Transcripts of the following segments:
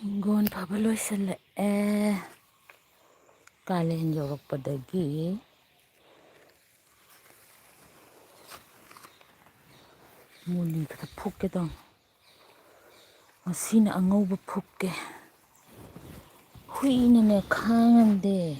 Hinggon faba loisalꯂꯛꯑꯦ ꯀꯥꯂꯦꯟ ꯌꯧꯔꯛꯄꯗꯒꯤ ꯃꯨꯂꯤ ꯈꯔ ꯐꯨꯛꯀꯦ ꯇꯧꯅꯤ ꯉꯁꯤꯅ ꯑꯉꯧꯕ ꯐꯨꯛꯀꯦ ꯍꯨꯏꯅꯅꯦ ꯈꯥꯡꯉꯝꯗꯦ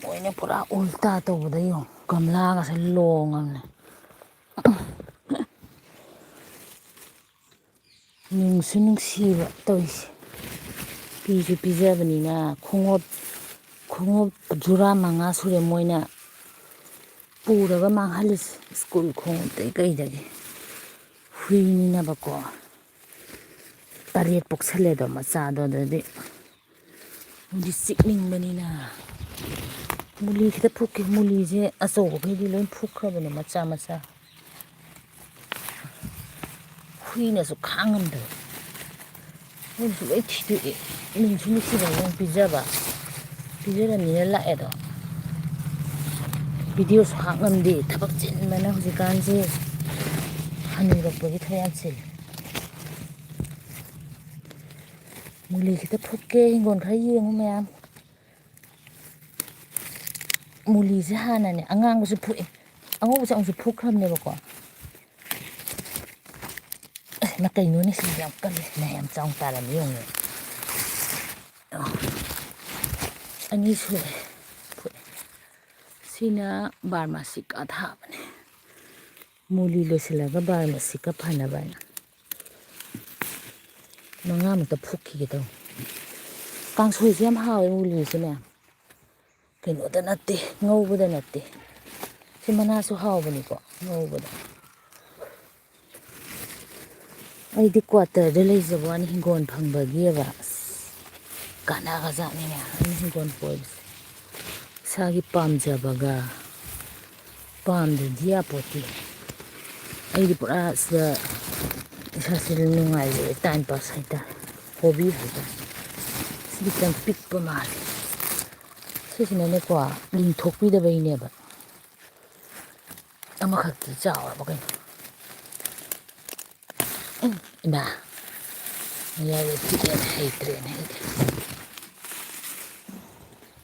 ꯃꯣꯏꯅ ꯄꯨꯔꯥ ꯎꯜꯇꯥ ꯇꯧꯕꯗ ꯌꯦꯡꯉꯨ ꯒꯝꯂꯥꯒꯁꯦ ꯂꯣꯡꯉꯝꯅꯦ ꯅꯨꯡꯁꯨ ꯅꯨꯡꯁꯤꯕ ꯇꯧꯏꯁꯦ ꯄꯤꯁꯨ ꯄꯤꯖꯕꯅꯤꯅ ꯈꯣꯡꯎꯞ ꯖꯨꯔꯥ 5 ꯁꯨꯔꯦ ꯃꯣꯏꯅ ꯄꯨꯔꯒ ꯃꯥꯡꯍꯜꯂꯤꯁꯦ ꯁ꯭ꯀꯨꯜ ꯈꯣꯡꯎꯞꯇꯩ ꯀꯩꯗꯒꯤ ꯍꯨꯏꯅꯤꯅꯕꯀꯣ 8 ꯄꯣꯛꯁꯜꯂꯦꯗꯣ ꯃꯆꯥꯗꯣ ꯑꯗꯨꯗꯤ ꯃꯣꯏꯗꯤ ꯆꯤꯛꯅꯤꯡꯕꯅꯤꯅ ꯃꯨꯂꯤ ꯈꯤꯇ ꯐꯨꯛꯀꯦ ꯃꯨꯂꯤꯁꯦ ꯑꯆꯧꯕꯈꯩꯗꯤ ꯂꯣꯏ ꯐꯨꯛꯈ꯭ꯔꯕꯅꯦ ꯃꯆꯥ ꯃꯆꯥ ꯍꯨꯏꯅꯁꯨ ꯈꯥꯡꯉꯝꯗꯕ ꯃꯣꯏꯅꯁꯨ ꯂꯣꯏ ꯊꯤꯗꯣꯛꯑꯦ ꯅꯨꯡꯁꯨ ꯅꯨꯡꯁꯤꯕꯅꯤꯅ ꯄꯤꯖꯔꯝꯅꯤꯅ ꯂꯥꯛꯑꯦꯗꯣ ꯚꯤꯗꯤꯑꯣꯁꯨ ꯍꯥꯞꯉꯝꯗꯦ ꯊꯕꯛ ꯆꯤꯟꯕꯅ ꯍꯧꯖꯤꯛꯀꯥꯟꯁꯦ ꯍꯅꯨꯔꯛꯄꯒꯤ ꯊꯕꯛ ꯌꯥꯝ ꯆꯤꯜꯂꯦ ꯃꯨꯂꯤ ꯈꯤꯇ ꯐꯨꯛꯀꯦ ꯍꯤꯡꯒꯣꯜ ꯈꯔ ꯌꯦꯡꯉꯨ ꯃꯌꯥꯝ ꯃꯨꯂꯤꯁꯦ ꯍꯥꯟꯅꯅꯦ ꯑꯉꯥꯡꯕꯁꯨ ꯐꯨꯛꯑꯦ ꯑꯉꯧꯕꯁꯦ ꯑꯃꯨꯛꯁꯨ ꯐꯨꯛꯈ꯭ꯔꯕꯅꯦꯕꯀꯣ ꯑꯁ ꯀꯩꯅꯣꯅꯦ ꯁꯤꯗꯤ ꯌꯥꯝ ꯀꯜꯂꯦ ꯌꯥꯝ ꯆꯥꯎꯅ ꯇꯥꯔꯝꯃꯤ ꯌꯦꯡꯉꯨꯅꯦ ꯑꯅꯤ ꯁꯨꯔꯦ ꯐꯨꯛꯑꯦ ꯁꯤꯅ ꯕꯥꯔꯃꯥꯁꯤꯀꯥ ꯊꯥꯕꯅꯦ ꯃꯨꯂꯤ ꯂꯣꯏꯁꯤꯜꯂꯒ ꯕꯥꯔꯃꯥꯁꯤꯀꯥ ꯐꯅꯕ ꯍꯥꯏꯅ 5 ꯐꯨꯛꯈꯤꯒꯦ ꯇꯧꯅꯤ ꯀꯥꯡꯁꯣꯏꯁꯦ ꯌꯥꯝ ꯍꯥꯎꯋꯦ ꯃꯨꯂꯤꯁꯤꯅꯦ ꯀꯩꯅꯣꯗ ꯅꯠꯇꯦ ꯉꯧꯕꯗ ꯅꯠꯇꯦ ꯁꯤ ꯃꯅꯥꯁꯨ ꯍꯥꯎꯕꯅꯤꯀꯣ ꯉꯧꯕꯗ ꯑꯩꯗꯤ ꯀ꯭ꯋꯥꯇꯔꯗ ꯂꯩꯖꯕ ꯋꯥꯅꯤ ꯍꯤꯡꯒꯣꯜ ꯐꯪꯕꯒꯤꯕ ꯀꯥꯟꯅꯒꯖꯥꯠꯅꯤ ꯃꯌꯥꯝ ꯑꯩꯅ ꯍꯤꯡꯒꯣꯜ ꯀꯣꯏꯕꯁꯦ ꯏꯁꯥꯒꯤ ꯄꯥꯝꯖꯕꯒ ꯄꯥꯝꯗ꯭ꯔꯗꯤ ꯌꯥꯄꯣꯠꯇꯦ ꯑꯩꯗꯤ ꯄꯨꯔꯥ ꯁꯤꯗ ꯏꯁꯥꯁꯦ ꯅꯨꯡꯉꯥꯏꯖꯩ ꯇꯥꯏꯝ ꯄꯥꯁ ꯍꯥꯏꯇꯥꯔꯦ ꯍꯣꯕꯤ ꯍꯥꯏꯇꯥꯔꯦ ꯁꯤꯗꯤ ꯈꯤꯇꯪ ꯄꯤꯛꯄ ꯃꯥꯜꯂꯦ ꯁꯤꯁꯤꯅꯅꯦꯀꯣ ꯂꯤꯡꯊꯣꯛꯄꯤꯗꯕꯩꯅꯦꯕ ꯑꯃꯈꯛꯇꯤ ꯆꯥꯎꯔꯕ ꯀꯩꯅꯣ ꯏꯃꯥ ꯃꯌꯥꯏꯗ ꯄꯤꯛꯑꯦꯅ ꯍꯩꯇ꯭ꯔꯦꯅꯦ ꯑꯩꯗꯤ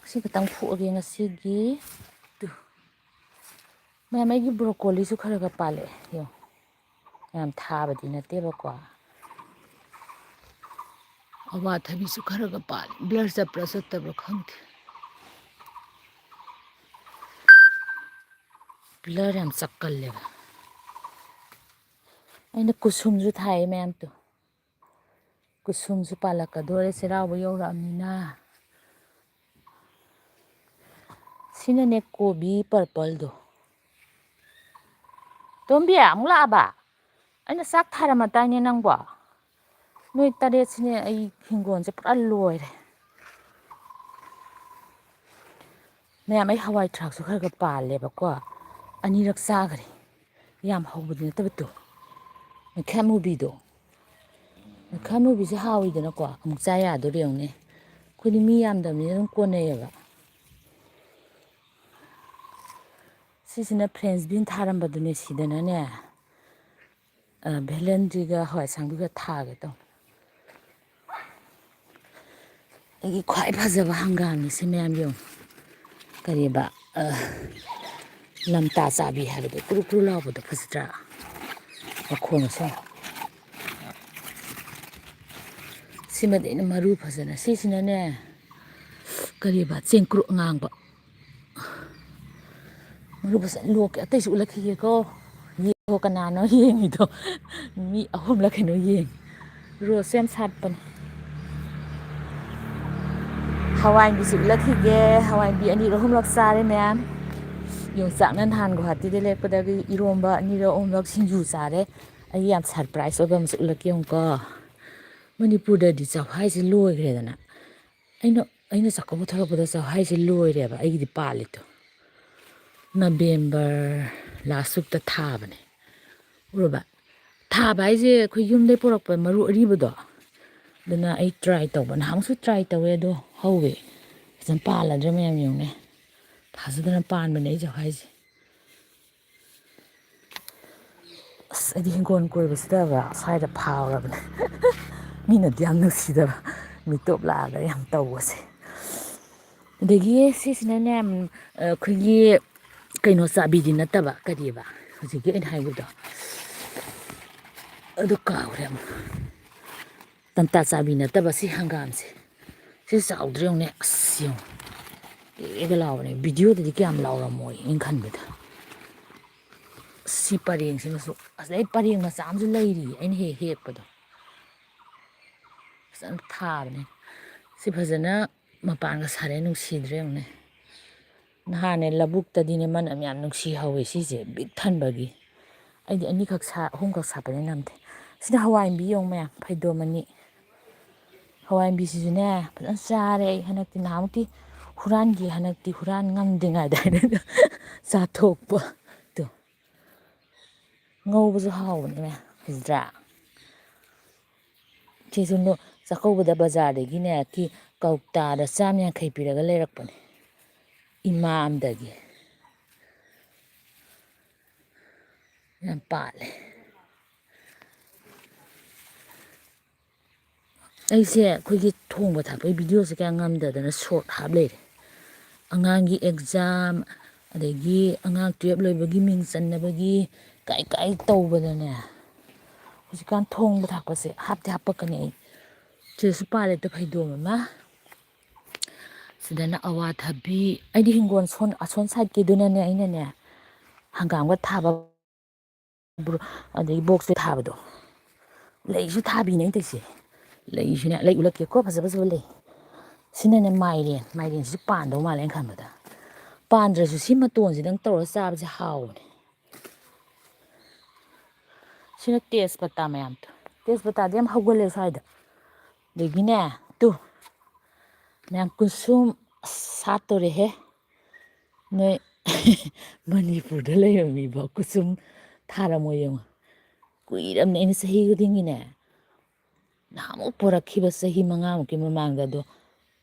ꯁꯤ ꯈꯤꯇꯪ ꯐꯨꯛꯑꯒꯦ ꯉꯁꯤꯒꯤ ꯃꯌꯥꯝ ꯑꯩꯒꯤ ꯕ꯭ꯔꯣꯀꯣꯂꯤꯁꯨ ꯈꯔ ꯄꯥꯜꯂꯛꯑꯦ ꯌꯦꯡꯉꯣ ꯌꯥꯝ ꯊꯥꯕꯗꯤ ꯅꯠꯇꯦꯕꯀꯣ ꯑꯋꯥꯊꯕꯤꯁꯨ ꯈꯔꯒ ꯄꯥꯜꯂꯤ ꯕ꯭ꯂꯔ ꯆꯠꯄ꯭ꯔꯥ ꯆꯠꯇꯕ꯭ꯔꯥ ꯈꯪꯗꯦ ꯕ꯭ꯂꯔ ꯌꯥꯝ ꯆꯠꯀꯜꯂꯦꯕ ꯑꯩꯅ ꯀꯨꯁꯨꯝꯁꯨ ꯊꯥꯏꯌꯦ ꯃꯌꯥꯝꯗꯣ ꯀꯨꯁꯨꯝꯁꯨ ꯄꯥꯜꯂꯛꯀꯗꯣꯔꯦ ꯆꯩꯔꯥꯎꯕ ꯌꯧꯔꯛꯑꯕꯅꯤꯅ ꯁꯤꯅꯅꯦ ꯀꯣꯕꯤ ꯄꯔꯄꯜꯗꯣ ꯇꯣꯝꯕꯤ ꯑꯃꯨꯛ ꯂꯥꯛꯑꯕ ꯑꯩꯅ ꯆꯥꯛ ꯊꯥꯔꯝꯃꯗꯥꯏꯅꯦ ꯅꯪꯕꯣ ꯅꯣꯏ 8ꯁꯤꯅꯦ ꯑꯩ ꯍꯤꯡꯒꯣꯜꯁꯦ ꯄꯨꯔꯥ ꯂꯣꯏꯔꯦ ꯃꯌꯥꯝ ꯑꯩ ꯍꯋꯥꯏ ꯊꯔꯥꯛꯁꯨꯈꯔ ꯄꯥꯜꯂꯦꯕꯀꯣ 2ꯔꯛ ꯆꯥꯈ꯭ꯔꯦ ꯌꯥꯝ ꯍꯧꯕꯗꯤ ꯅꯠꯇꯕꯗꯣ ꯃꯩꯈꯥꯃꯨꯕꯤꯗꯣ ꯃꯩꯈꯥꯃꯨꯕꯤꯁꯦ ꯍꯥꯎꯋꯤꯗꯅꯀꯣ ꯑꯃꯨꯛ ꯆꯥ ꯌꯥꯗꯣꯔꯦ ꯌꯦꯡꯉꯨꯅꯦ ꯑꯩꯈꯣꯏꯗꯤ ꯃꯤ ꯌꯥꯝꯗꯕꯅꯤꯅ ꯑꯗꯨꯝ ꯀꯣꯟꯅꯩꯌꯦꯕ ꯁꯤꯁꯤꯅ ꯐ꯭ꯔꯦꯟꯁ ꯕꯤꯟ ꯊꯥꯔꯝꯕꯗꯨꯅꯦ ꯁꯤꯗꯅꯅꯦ ꯚꯦꯂꯦꯟꯗ꯭ꯔꯤꯒ ꯍꯋꯥꯏꯁꯥꯡꯕꯤꯒ ꯊꯥꯒꯦ ꯇꯧꯅꯦ ꯑꯩꯒꯤ ꯈ꯭ꯋꯥꯏ ꯐꯖꯕ ꯍꯪꯒꯥꯝꯅꯤ ꯁꯤ ꯃꯌꯥꯝ ꯌꯦꯡꯉꯨ ꯀꯔꯤꯕ ꯂꯝꯇꯥ ꯆꯥꯕꯤ ꯍꯥꯏꯕꯗꯣ ꯀꯨꯔꯨ ꯀꯨꯔꯨ ꯂꯥꯎꯕꯗꯣ ꯐꯖꯗ꯭ꯔꯥ ꯃꯈꯣꯡꯁꯦ ꯁꯤꯃꯗꯤ ꯑꯩꯅ ꯃꯔꯨ ꯐꯖꯅ ꯁꯤꯁꯤꯅꯅꯦ ꯀꯔꯤꯕ ꯆꯦꯡꯀ꯭ꯔꯨꯞ ꯉꯥꯡꯕ ꯃꯔꯨ ꯐꯖꯅ ꯂꯣꯛꯀꯦ ꯑꯇꯩꯁꯨ ꯎꯠꯂꯛꯈꯤꯒꯦꯀꯣ ꯌꯦꯡꯉꯣ ꯀꯅꯥꯅꯣ ꯌꯦꯡꯉꯤꯗꯣ ꯃꯤ 3ꯂ ꯀꯩꯅꯣ ꯌꯦꯡꯉꯤ ꯔꯣꯁꯁꯨ ꯌꯥꯝ ꯁꯥꯠꯄꯅꯦ ꯍꯋꯥꯏꯟꯕꯤꯁꯨ ꯎꯠꯂꯛꯈꯤꯒꯦ ꯍꯋꯥꯏꯟꯕꯤ 2ꯔꯛ 3ꯔꯛ ꯆꯥꯔꯦ ꯃꯌꯥꯝ ꯌꯣꯡꯆꯥꯛꯅ ꯅꯍꯥꯟ ꯒꯨꯍꯥꯇꯤꯗ ꯂꯦꯛꯄꯗꯒꯤ ꯏꯔꯣꯝꯕ 2ꯔꯛ 3ꯔꯛ ꯁꯤꯡꯖꯨ ꯆꯥꯔꯦ ꯑꯩ ꯌꯥꯝ ꯁꯔꯄ꯭ꯔꯥꯏꯖ ꯑꯣꯏꯕ ꯑꯃꯁꯨ ꯎꯠꯂꯛꯀꯦ ꯌꯦꯡꯉꯨꯀꯣ ꯃꯅꯤꯄꯨꯔꯗꯗꯤ ꯆꯛꯍ꯭ꯋꯥꯏꯁꯦ ꯂꯣꯏꯈ꯭ꯔꯦꯗꯅ ꯑꯩꯅ ꯆꯥꯛꯀꯧꯕ ꯊꯣꯛꯂꯛꯄꯗ ꯆꯛꯍ꯭ꯋꯥꯏꯁꯦ ꯂꯣꯏꯔꯦꯕ ꯑꯩꯒꯤꯗꯤ ꯄꯥꯜꯂꯤꯗꯣ ꯅꯕꯦꯝꯕꯔ ꯂꯥꯁ ꯋꯤꯛꯇ ꯊꯥꯕꯅꯦ ꯎꯔꯕ ꯊꯥꯕ ꯍꯥꯏꯁꯦ ꯑꯩꯈꯣꯏ ꯌꯨꯝꯗꯩ ꯄꯨꯔꯛꯄ ꯃꯔꯨ ꯑꯔꯤꯕꯗꯣ ꯑꯗꯨꯅ ꯑꯩ ꯇ꯭ꯔꯥꯏ ꯇꯧꯕ ꯅꯍꯥꯟꯃꯨꯛꯁꯨ ꯇ꯭ꯔꯥꯏ ꯇꯧꯋꯦ ꯑꯗꯣ ꯍꯧꯋꯦ ꯐꯖꯅ ꯄꯥꯜꯂꯗ꯭ꯔꯥ ꯃꯌꯥꯝ ꯌꯦꯡꯉꯨꯅꯦ ꯐꯖꯗꯅ ꯄꯥꯟꯕꯅꯦ ꯑꯩ ꯆꯛꯍ꯭ꯋꯥꯏꯁꯦ ꯑꯁ ꯑꯩꯗꯤ ꯍꯤꯡꯒꯣꯜ ꯀꯣꯏꯕꯁꯤꯗꯕ ꯁ꯭ꯋꯥꯏꯗ ꯐꯥꯎꯔꯕꯅꯦ ꯃꯤꯅꯗꯤ ꯌꯥꯝ ꯅꯨꯡꯁꯤꯗꯕ ꯃꯤꯇꯣꯞ ꯂꯥꯛꯑꯒ ꯌꯥꯝ ꯇꯧꯕꯁꯦ ꯑꯗꯒꯤ ꯁꯤꯁꯤꯅꯅꯦ ꯑꯩꯈꯣꯏꯒꯤ ꯀꯩꯅꯣ ꯆꯥꯕꯤꯗꯤ ꯅꯠꯇꯕ ꯀꯔꯤꯑꯕ ꯍꯧꯖꯤꯛꯀꯤ ꯑꯩꯅ ꯍꯥꯏꯕꯗꯣ ꯑꯗꯨ ꯀꯥꯎꯈ꯭ꯔꯦ ꯑꯃꯨꯛ ꯇꯟꯇꯥ ꯆꯥꯕꯤ ꯅꯠꯇꯕ ꯁꯤ ꯍꯪꯒꯥꯝꯁꯦ ꯁꯤ ꯆꯥꯎꯗ꯭ꯔ ꯌꯦꯡꯉꯨꯅꯦ ꯑꯁ ꯌꯦꯡꯉꯨ ꯑꯦꯒ ꯂꯥꯎꯕꯅꯦ ꯚꯤꯗꯤꯑꯣꯗꯗꯤ ꯀꯌꯥꯝ ꯂꯥꯎꯔꯝꯃꯣꯏ ꯑꯩꯅ ꯈꯟꯕꯗ ꯁꯤ ꯄꯔꯦꯡꯁꯤꯃꯁꯨ ꯑꯁꯤꯗꯩ ꯄꯔꯦꯡ ꯃꯆꯥ ꯑꯃꯁꯨ ꯂꯩꯔꯤ ꯑꯩꯅ ꯍꯦꯛ ꯍꯦꯛꯄꯗꯣ ꯐꯖꯅ ꯊꯥꯕꯅꯦ ꯁꯤ ꯐꯖꯅ ꯃꯄꯥꯟꯒ ꯁꯥꯔꯦ ꯅꯨꯡꯁꯤꯗ꯭ꯔꯦ ꯌꯦꯡꯉꯨꯅꯦ ꯅꯍꯥꯟꯅꯦ ꯂꯧꯕꯨꯛꯇꯗꯤꯅꯦ ꯃꯅꯝ ꯌꯥꯝ ꯅꯨꯡꯁꯤꯍꯧꯋꯦ ꯁꯤꯁꯦ ꯕꯤꯛ ꯊꯟꯕꯒꯤ ꯑꯩꯗꯤ ꯑꯅꯤꯈꯛ ꯑꯍꯨꯝꯈꯛ ꯁꯥꯠꯄꯅꯤ ꯅꯝꯗꯦ ꯁꯤꯅ ꯍꯋꯥꯏꯟꯕꯤ ꯌꯦꯡꯉꯨ ꯃꯌꯥꯝ ꯐꯩꯗꯣꯝ ꯑꯅꯤ ꯍꯋꯥꯏꯟꯕꯤꯁꯤꯁꯨꯅꯦ ꯐꯖꯅ ꯆꯥꯔꯦ ꯑꯩ ꯍꯟꯗꯛꯇꯤ ꯅꯍꯥꯟꯃꯨꯛꯇꯤ ꯍꯨꯔꯥꯟꯒꯤ ꯍꯟꯗꯛꯇꯤ ꯍꯨꯔꯥꯟ ꯉꯝꯗ꯭ꯔꯤꯉꯩꯗ ꯑꯩꯅ ꯆꯥꯊꯣꯛꯄ ꯉꯧꯕꯁꯨ ꯍꯥꯎꯕꯅꯦ ꯐꯖꯗ꯭ꯔꯥ ꯁꯤꯁꯨ ꯆꯥꯛꯀꯧꯕꯗ ꯕꯖꯥꯔꯗꯒꯤꯅꯦ ꯀꯧꯇꯥꯗ 150 ꯄꯤꯔꯒ ꯂꯩꯔꯛꯄꯅꯦ ꯏꯃꯥ ꯑꯝꯗꯒꯤ ꯌꯥꯝ ꯄꯥꯜꯂꯦ ꯑꯩꯁꯦ ꯑꯩꯈꯣꯏꯒꯤ ꯊꯣꯡꯕ ꯊꯥꯛꯄꯒꯤ ꯚꯤꯗꯤꯑꯣꯁꯦ ꯀꯌꯥ ꯉꯝꯗꯗꯅ ꯁꯣꯔꯠ ꯍꯥꯞ ꯂꯩꯔꯦ ꯑꯉꯥꯡꯒꯤ ꯑꯦꯛꯖꯥꯝ ꯑꯗꯒꯤ ꯑꯉꯥꯡ 12 ꯂꯣꯏꯕꯒꯤ ꯃꯤꯡ ꯆꯟꯅꯕꯒꯤ ꯀꯥꯏ ꯇꯧꯕꯗꯅꯦ ꯍꯧꯖꯤꯛꯀꯥꯟ ꯊꯣꯡꯕ ꯊꯥꯛꯄꯁꯦ ꯍꯥꯞꯇꯤ ꯍꯥꯞꯄꯛꯀꯅꯤ ꯑꯩ ꯁꯤꯗꯁꯨ ꯄꯥꯜꯂꯦꯇ ꯐꯩꯗꯣꯝ ꯑꯃ ꯁꯤꯗꯅ ꯑꯋꯥꯊꯕꯤ ꯑꯩꯗꯤ ꯍꯤꯡꯒꯣꯜ ꯑꯁꯣꯟ ꯁꯥꯏꯠꯀꯤꯗꯨꯅꯅꯦ ꯑꯩꯅꯅꯦ ꯍꯪꯒꯥꯝꯒ ꯊꯥꯕ ꯑꯗꯒꯤ ꯕꯣꯛꯁꯇ ꯊꯥꯕꯗꯣ ꯂꯩꯁꯨ ꯊꯥꯕꯤꯅꯦ ꯑꯩ ꯇꯧꯏꯁꯦ ꯂꯩꯁꯨꯅꯦ ꯂꯩ ꯎꯠꯂꯛꯀꯦꯀꯣ ꯐꯖ ꯐꯖꯕ ꯂꯩ ꯁꯤꯅꯅꯦ ꯃꯥꯏꯔꯦꯟꯁꯤꯁꯨ ꯄꯥꯟꯗꯧ ꯃꯥꯜꯂꯦ ꯑꯩꯅ ꯈꯟꯕꯗ ꯄꯥꯟꯗ꯭ꯔꯁꯨ ꯁꯤ ꯃꯇꯣꯟꯁꯤꯗꯪ ꯇꯧꯔꯒ ꯆꯥꯕꯁꯦ ꯍꯥꯎꯕꯅꯦ ꯁꯤꯅ ꯇꯦꯖꯄꯇꯥ ꯃꯌꯥꯝꯗꯣ ꯇꯦꯖꯄꯇꯥꯗꯤ ꯌꯥꯝ ꯍꯧꯒꯠꯂꯦ ꯁ꯭ꯋꯥꯏꯗ ꯑꯗꯒꯤꯅꯦ ꯃꯌꯥꯝ ꯀꯨꯁꯨꯝ ꯁꯥꯠꯇꯣꯔꯦꯍꯦ ꯅꯣꯏ ꯃꯅꯤꯄꯨꯔꯗ ꯂꯩꯕ ꯃꯤꯐꯥꯎ ꯀꯨꯁꯨꯝ ꯊꯥꯔꯝꯃꯣꯏ ꯌꯦꯡꯉꯣ ꯀꯨꯏꯔꯕꯅꯦ ꯑꯩꯅ ꯆꯍꯤ ꯈꯨꯗꯤꯡꯒꯤꯅꯦ ꯅꯍꯥꯟꯃꯨꯛ ꯄꯣꯔꯛꯈꯤꯕ ꯆꯍꯤ 5ꯃꯨꯛꯀꯤ ꯃꯃꯥꯡꯗ ꯑꯗꯣ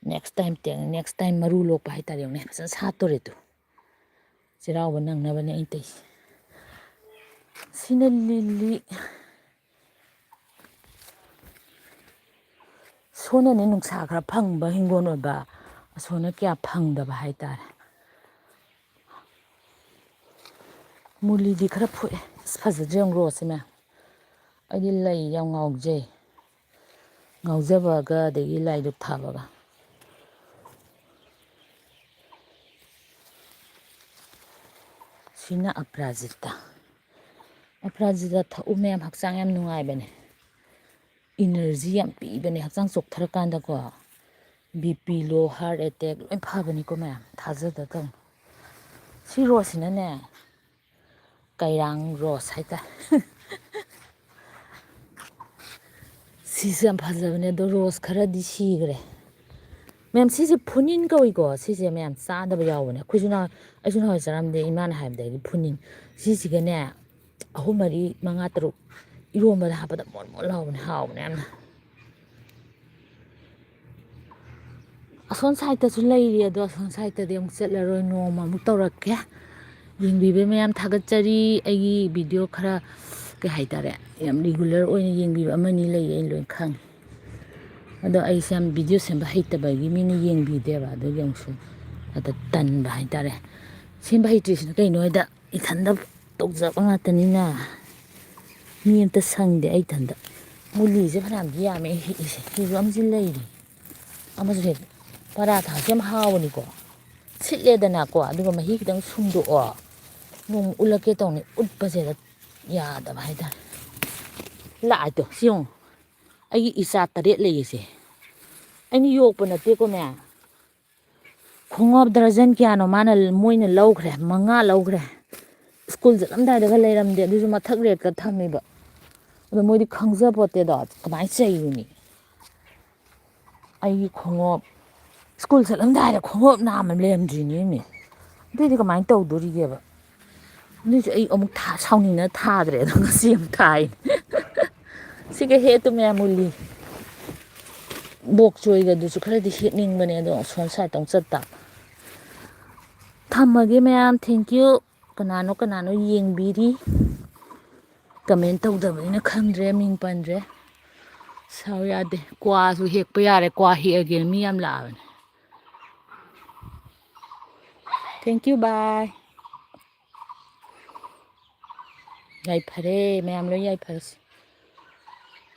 ꯅꯦꯛꯁ ꯇꯥꯏꯝ ꯃꯔꯨ ꯂꯣꯛꯄ ꯍꯥꯏꯇꯥꯔꯦ ꯌꯦꯡꯉꯨꯅꯦ ꯐꯖꯅ ꯁꯥꯠꯇꯣꯔꯦꯗꯣ ꯆꯩꯔꯥꯎꯕ ꯅꯪꯅꯕꯅꯦ ꯑꯩꯅ ꯇꯧꯏꯁꯦ ꯁꯤꯅ ꯂꯤꯂꯤ ꯁꯣꯟꯅꯅꯦ ꯅꯨꯡꯁꯥ ꯈꯔ ꯐꯪꯕ ꯍꯤꯡꯒꯣꯜ ꯑꯣꯏꯕ ꯑꯁꯣꯝꯅ ꯀꯌꯥ ꯐꯪꯗꯕ ꯍꯥꯏꯇꯥꯔꯦ ꯃꯨꯂꯤꯗꯤ ꯈꯔ ꯐꯨꯛꯑꯦ ꯑꯁ ꯐꯖꯗ꯭ꯔ ꯌꯦꯡꯉꯨ ꯔꯣꯁꯁꯤꯅ ꯑꯩꯗꯤ ꯂꯩ ꯌꯥꯝ ꯉꯥꯎꯖꯩ ꯉꯥꯎꯖꯕꯒ ꯑꯗꯒꯤ ꯂꯥꯏꯗꯨꯛ ꯊꯥꯕꯒ ꯁꯤꯅ ꯑꯄꯔꯥꯖꯤꯇꯥ ꯊꯛꯎ ꯃꯌꯥꯝ ꯍꯛꯆꯥꯡ ꯌꯥꯝ ꯅꯨꯡꯉꯥꯏꯕꯅꯦ ꯏꯅꯔꯖꯤ ꯌꯥꯝ ꯄꯤꯕꯅꯦ ꯍꯛꯆꯥꯡ ꯆꯣꯛꯊꯔꯀꯥꯟꯗꯀꯣ BP ꯂꯣ ꯍꯥꯔꯠ ꯑꯦꯇꯦꯛ ꯂꯣꯏ ꯐꯕꯅꯤꯀꯣ ꯃꯌꯥꯝ ꯊꯥꯖꯗ ꯇꯧꯅꯤ ꯁꯤ ꯔꯣꯁꯁꯤꯅꯅꯦ ꯀꯩꯔꯥꯡ ꯔꯣꯁ ꯍꯥꯏꯇꯥꯔꯦ ꯁꯤꯁꯨ ꯌꯥꯝ ꯐꯖꯕꯅꯦ ꯑꯗꯣ ꯔꯣꯁ ꯈꯔꯗꯤ ꯁꯤꯈ꯭ꯔꯦ ꯃꯦꯝ ꯁꯤꯁꯦ ꯐꯨꯅꯤꯟ ꯀꯧꯏꯀꯣ ꯁꯤꯁꯦ ꯃꯌꯥꯝ ꯆꯥꯗꯕ ꯌꯥꯎꯕꯅꯦ ꯑꯩꯁꯨ ꯅꯍꯥꯟꯋꯥꯏ ꯆꯥꯔꯝꯗꯦ ꯏꯃꯥꯅ ꯍꯥꯏꯕꯗꯒꯤ ꯐꯨꯅꯤꯟ ꯁꯤꯁꯤꯒꯅꯦ 3, 4, 5, 6 ꯏꯔꯣꯝꯕꯗ ꯍꯥꯞꯄꯗ ꯃꯣꯟ ꯂꯥꯎꯕꯅꯦ ꯍꯥꯎꯕꯅꯦ ꯌꯥꯝꯅ ꯑꯁꯣꯝ ꯁꯥꯏꯗꯠꯇꯁꯨ ꯂꯩꯔꯤ ꯑꯗꯣ ꯑꯁꯣꯝ ꯁꯥꯏꯗꯠꯇꯗꯤ ꯑꯃꯨꯛ ꯆꯠꯂꯔꯣꯏ ꯅꯣꯡꯃ ꯑꯃꯨꯛ ꯇꯧꯔꯛꯀꯦ ꯌꯦꯡꯕꯤꯕ ꯃꯌꯥꯝ ꯊꯥꯒꯠꯆꯔꯤ ꯑꯩꯒꯤ ꯚꯤꯗꯤꯑꯣ ꯈꯔ ꯀꯩ ꯍꯥꯏꯇꯥꯔꯦ ꯌꯥꯝ ꯔꯤꯒꯨꯂꯔ ꯑꯣꯏꯅ ꯌꯦꯡꯕꯤꯕ ꯑꯃꯅꯤ ꯂꯩꯌꯦ ꯑꯩ ꯂꯣꯏ ꯈꯪꯉꯦ ꯑꯗꯣ ꯑꯩꯁꯦ ꯌꯥꯝ ꯚꯤꯗꯤꯑꯣ ꯁꯦꯝꯕ ꯍꯩꯇꯕꯒꯤ ꯃꯤꯅ ꯌꯦꯡꯕꯤꯗꯦꯕ ꯑꯗꯨꯒꯤ ꯑꯃꯨꯛꯁꯨ ꯑꯗ ꯇꯟꯕ ꯍꯥꯏꯇꯥꯔꯦ ꯁꯦꯝꯕ ꯍꯩꯇ꯭ꯔꯤꯁꯤꯅ ꯀꯩꯅꯣ ꯍꯥꯏꯗ ꯏꯊꯟꯗ ꯇꯧꯖꯕ ꯉꯥꯛꯇꯅꯤꯅ ꯃꯤ ꯑꯃꯇ ꯁꯪꯗꯦ ꯑꯩ ꯏꯊꯟꯗ ꯃꯨꯂꯤꯁꯦ ꯐꯅꯌꯥꯝꯗꯤ ꯌꯥꯝꯃꯦ ꯍꯦꯛꯏꯁꯦ ꯁꯤꯁꯨ ꯑꯃꯁꯨ ꯂꯩꯔꯤ ꯑꯃꯁꯨ ꯍꯦꯛ ꯄꯔꯥꯊꯥꯁꯨ ꯌꯥꯝ ꯍꯥꯎꯕꯅꯤꯀꯣ ꯁꯤꯠꯂꯦꯗꯅꯀꯣ ꯑꯗꯨꯒ ꯃꯍꯤ ꯈꯤꯇꯪ ꯁꯨꯝꯗꯣꯛꯑꯣ ꯅꯣꯡ ꯎꯠꯂꯛꯀꯦ ꯇꯧꯅꯤ ꯎꯠꯄꯁꯤꯗ ꯌꯥꯗꯕ ꯍꯥꯏꯇꯥꯔꯦ ꯂꯥꯛꯑꯗꯣ ꯁꯤ ꯌꯦꯡꯉꯨ ꯑꯩꯒꯤ ꯏꯆꯥ 7 ꯂꯩꯔꯤꯁꯦ ꯑꯩꯅ ꯌꯣꯛꯄ ꯅꯠꯇꯦꯀꯣꯅꯦ ꯈꯣꯡꯎꯞ ꯗꯔꯖꯟ ꯀꯌꯥꯅꯣ ꯃꯣꯏꯅ ꯂꯧꯈ꯭ꯔꯦ 5 ꯂꯧꯈ꯭ꯔꯦ ꯁ꯭ꯀꯨꯜ ꯆꯠꯂꯝꯗꯥꯏꯗꯒ ꯂꯩꯔꯝꯗꯦ ꯑꯗꯨꯁꯨ ꯃꯊꯛ ꯔꯦꯛꯇ ꯊꯝꯃꯤꯕ ꯑꯗꯣ ꯃꯣꯏꯗꯤ ꯈꯪꯖꯄꯣꯠꯇꯦꯗꯣ ꯀꯃꯥꯏꯅ ꯆꯩꯔꯨꯅꯤ ꯑꯩꯒꯤ ꯈꯣꯡꯎꯞ ꯁ꯭ꯀꯨꯜ ꯆꯠꯂꯝꯗꯥꯏꯗ ꯈꯣꯡꯎꯞ ꯅꯥꯝꯃ ꯂꯩꯔꯝꯗ꯭ꯔꯤꯅꯦꯃꯤ ꯑꯗꯨꯏꯗꯤ ꯀꯃꯥꯏꯅ ꯇꯧꯗꯣꯔꯤꯒꯦꯕ ꯑꯗꯨꯏꯁꯨ ꯑꯩ ꯑꯃꯨꯛ ꯁꯥꯎꯅꯤꯡꯅ ꯊꯥꯗ꯭ꯔꯦ ꯑꯗꯣ ꯉꯁꯤ ꯑꯃꯨꯛ ꯊꯥꯏ ꯁꯤꯒ ꯍꯦꯛ ꯇꯨꯝꯃꯦ ꯃꯨꯜꯂꯤ ꯕꯣꯛ ꯆꯣꯏꯒꯗꯨꯁꯨ ꯈꯔꯗꯤ ꯍꯦꯛꯅꯤꯡꯕꯅꯦ ꯑꯗꯣ ꯁꯣꯝ ꯁꯥꯏꯗ ꯑꯃꯨꯛ ꯆꯠꯇ ꯊꯝꯃꯒꯦ ꯃꯌꯥꯝ ꯊꯦꯡꯀ꯭ꯌꯨ ꯀꯅꯥꯅꯣ ꯌꯦꯡꯕꯤꯔꯤ ꯀꯃꯦꯟ ꯇꯧꯗꯕꯅꯤꯅ ꯈꯪꯗ꯭ꯔꯦ ꯃꯤꯡ ꯄꯟꯗ꯭ꯔꯦ ꯁꯥꯎ ꯌꯥꯗꯦ ꯀ꯭ꯋꯥꯁꯨ ꯍꯦꯛꯄ ꯌꯥꯔꯦ ꯀ꯭ꯋꯥ ꯍꯦꯛꯑꯒꯦꯅ ꯃꯤ ꯌꯥꯝ ꯂꯥꯛꯑꯕꯅꯦ ꯊꯦꯡꯀ꯭ꯌꯨ ꯕꯥꯏ ꯌꯥꯏꯐꯔꯦ ꯃꯌꯥꯝ ꯂꯣꯏ ꯌꯥꯏꯐꯔꯁꯤ